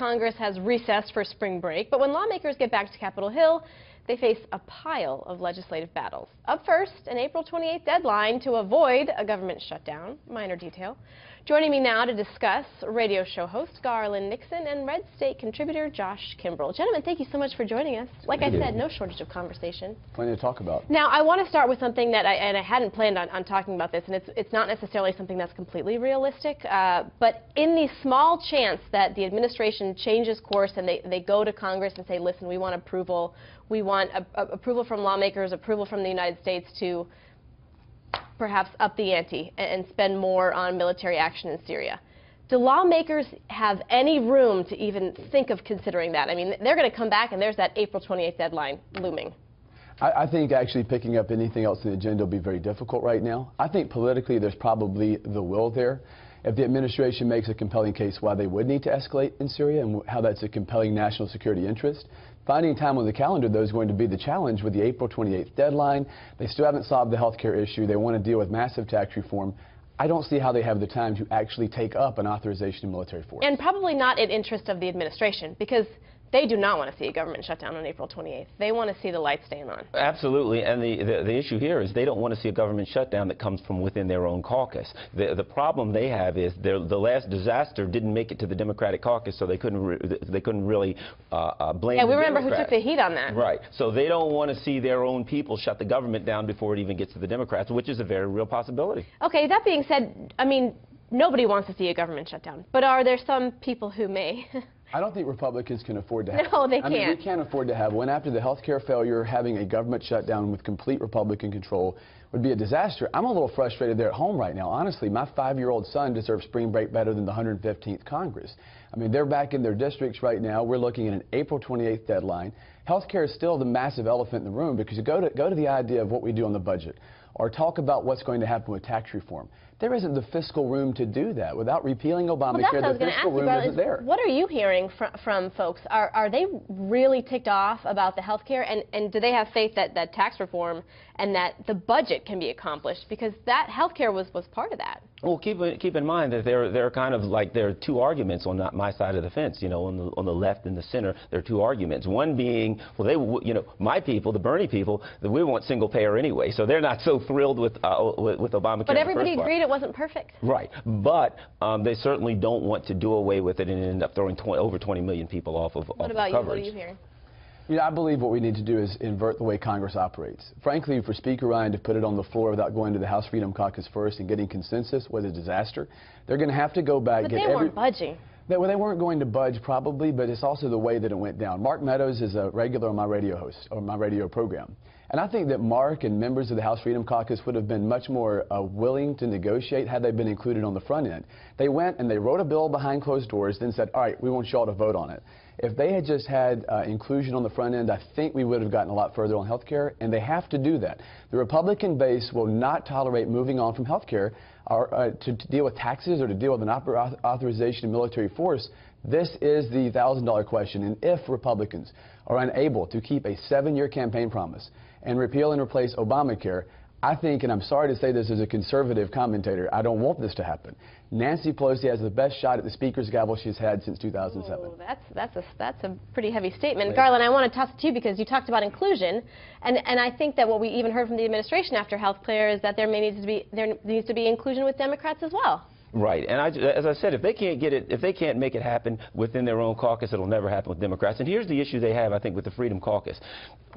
Congress has recessed for spring break, but when lawmakers get back to Capitol Hill, they face a pile of legislative battles. Up first, an April 28th deadline to avoid a government shutdown. Minor detail. Joining me now to discuss, radio show host Garland Nixon and Red State contributor Josh Kimbrell. Gentlemen, thank you so much for joining us. Like I said, no shortage of conversation. Plenty to talk about. Now, I want to start with something that I hadn't planned on talking about this, and it's not necessarily something that's completely realistic, but in the small chance that the administration changes course and they go to Congress and say, listen, we want approval, we want approval from lawmakers, approval from the United States to perhaps up the ante and spend more on military action in Syria. Do lawmakers have any room to even think of considering that? I mean, they're going to come back and there's that April 28th deadline looming. I think actually picking up anything else in the agenda will be very difficult right now. I think politically there's probably the will there. If the administration makes a compelling case why they would need to escalate in Syria and how that's a compelling national security interest, finding time on the calendar, though, is going to be the challenge with the April 28th deadline. They still haven't solved the health care issue. They want to deal with massive tax reform. I don't see how they have the time to actually take up an authorization of military force. And probably not in interest of the administration, because they do not want to see a government shutdown on April 28th. They want to see the lights staying on. Absolutely, and the issue here is they don't want to see a government shutdown that comes from within their own caucus. The problem they have is the last disaster didn't make it to the Democratic caucus, so they couldn't really blame. Yeah, we the remember who Democrats. took the heat on that. Right, so they don't want to see their own people shut the government down before it even gets to the Democrats, which is a very real possibility. Okay, that being said, I mean, nobody wants to see a government shutdown, but are there some people who may? I don't think Republicans can afford to have. No, they can't. I mean, we can't afford to have one. After the health care failure, having a government shutdown with complete Republican control would be a disaster. I'm a little frustrated there at home right now. Honestly, my 5-year-old son deserves spring break better than the 115th Congress. I mean, they're back in their districts right now. We're looking at an April 28th deadline. Health care is still the massive elephant in the room, because you go to the idea of what we do on the budget or talk about what's going to happen with tax reform. There isn't the fiscal room to do that. Without repealing Obamacare, the fiscal room isn't there. What are you hearing from folks? Are they really ticked off about the health care, and do they have faith that tax reform and that the budget can be accomplished? Because that health care was part of that. Well, keep in mind that there are kind of like there are two arguments on my side of the fence. You know, on the left and the center, there are two arguments. One being, well, my people, the Bernie people, that we want single payer anyway, so they're not so thrilled with Obamacare. But everybody agreed it wasn't perfect. Right, but they certainly don't want to do away with it and end up throwing over 20 million people off of What about coverage. you? What are you hearing? You know, I believe what we need to do is invert the way Congress operates. Frankly, for Speaker Ryan to put it on the floor without going to the House Freedom Caucus first and getting consensus was a disaster. They're going to have to go back. But they weren't budging. Well, they weren't going to budge probably, but it's also the way that it went down. Mark Meadows is a regular on my radio program. And I think that Mark and members of the House Freedom Caucus would have been much more willing to negotiate had they been included on the front end. They went and they wrote a bill behind closed doors, then said, all right, we want you all to vote on it. If they had just had inclusion on the front end, I think we would have gotten a lot further on health care, and they have to do that. The Republican base will not tolerate moving on from health care to deal with taxes or to deal with an authorization of military force. This is the $1,000 question, and if Republicans are unable to keep a 7-year campaign promise and repeal and replace Obamacare, I think, and I'm sorry to say this as a conservative commentator, I don't want this to happen. Nancy Pelosi has the best shot at the Speaker's gavel she's had since 2007. Ooh, that's a pretty heavy statement. Garland, I want to toss it to you because you talked about inclusion, and I think that what we even heard from the administration after health care is that there needs to be inclusion with Democrats as well. Right, and as I said, if they can't make it happen within their own caucus, it'll never happen with Democrats. And here's the issue they have, I think, with the Freedom Caucus.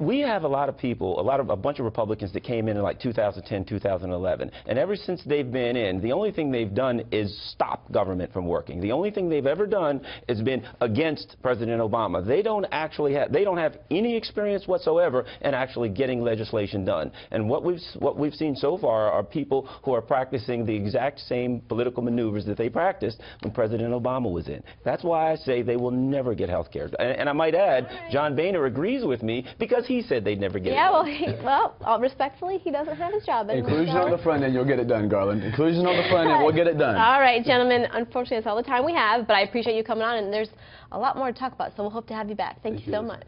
We have a lot of people, a bunch of Republicans that came in like 2010, 2011, and ever since they've been in, the only thing they've done is stop government from working. The only thing they've ever done has been against President Obama. They don't have any experience whatsoever in actually getting legislation done. And what we've seen so far are people who are practicing the exact same political maneuvers that they practiced when President Obama was in. That's why I say they will never get health care. And I might add, John Boehner agrees with me because he said they'd never get it. Yeah, well, respectfully, he doesn't have his job anymore. Inclusion on the front end, you'll get it done, Garland. Inclusion on the front end, we'll get it done. All right, gentlemen, unfortunately, that's all the time we have, but I appreciate you coming on, and there's a lot more to talk about, so we'll hope to have you back. Thank you so much.